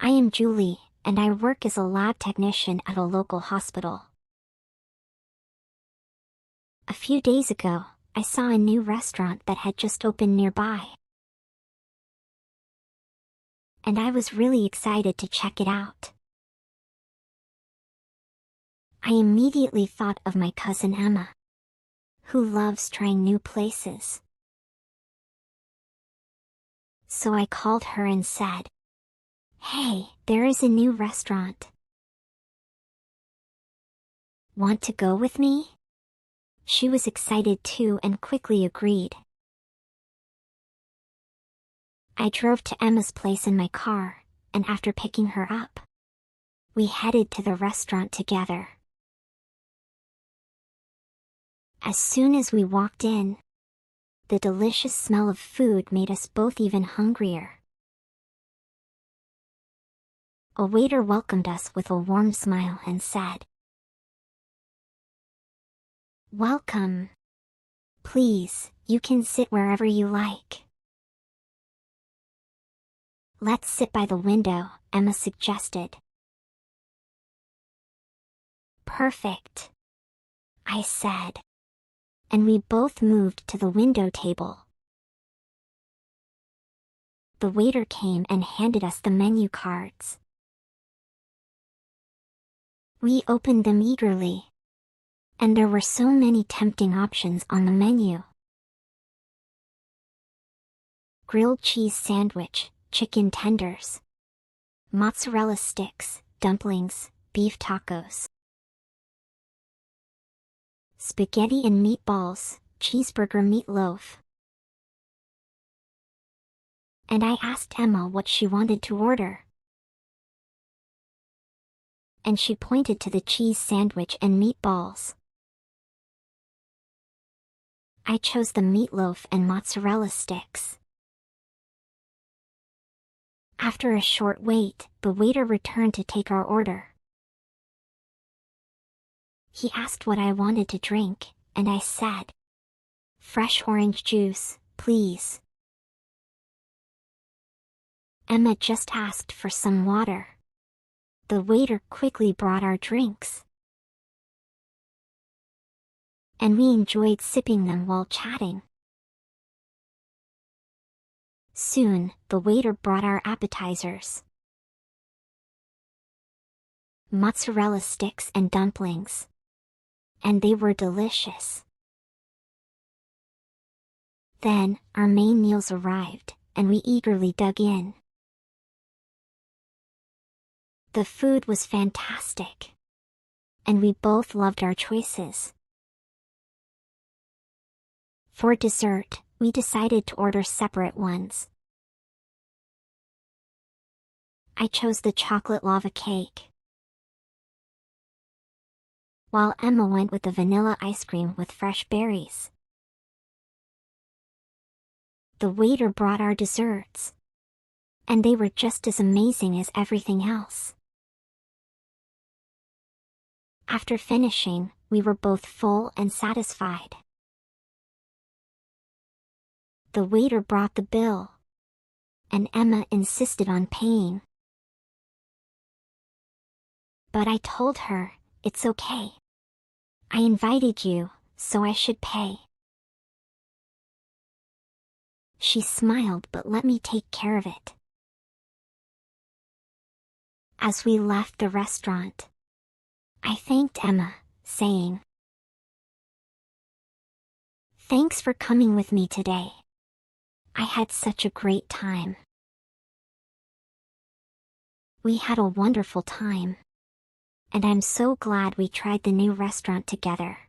I am Julie, and I work as a lab technician at a local hospital. A few days ago, I saw a new restaurant that had just opened nearby. And I was really excited to check it out. I immediately thought of my cousin Emma, who loves trying new places. So I called her and said, "Hey, there is a new restaurant. Want to go with me?" She was excited too and quickly agreed. I drove to Emma's place in my car, and after picking her up, we headed to the restaurant together. As soon as we walked in, the delicious smell of food made us both even hungrier. A waiter welcomed us with a warm smile and said, "Welcome. Please, you can sit wherever you like." "Let's sit by the window," Emma suggested. "Perfect," I said, and we both moved to the window table. The waiter came and handed us the menu cards. We opened them eagerly, and there were so many tempting options on the menu. Grilled cheese sandwich, chicken tenders, mozzarella sticks, dumplings, beef tacos, spaghetti and meatballs, cheeseburger meatloaf. And I asked Emma what she wanted to order. And she pointed to the cheese sandwich and meatballs. I chose the meatloaf and mozzarella sticks. After a short wait, the waiter returned to take our order. He asked what I wanted to drink, and I said, "Fresh orange juice, please." Emma just asked for some water. The waiter quickly brought our drinks, and we enjoyed sipping them while chatting. Soon, the waiter brought our appetizers: mozzarella sticks and dumplings, and they were delicious. Then, our main meals arrived, and we eagerly dug in. The food was fantastic, and we both loved our choices. For dessert, we decided to order separate ones. I chose the chocolate lava cake, while Emma went with the vanilla ice cream with fresh berries. The waiter brought our desserts, and they were just as amazing as everything else. After finishing, we were both full and satisfied. The waiter brought the bill, and Emma insisted on paying. But I told her, "It's okay. I invited you, so I should pay." She smiled but let me take care of it. As we left the restaurant, I thanked Emma, saying, "Thanks for coming with me today. I had such a great time." We had a wonderful time, and I'm so glad we tried the new restaurant together.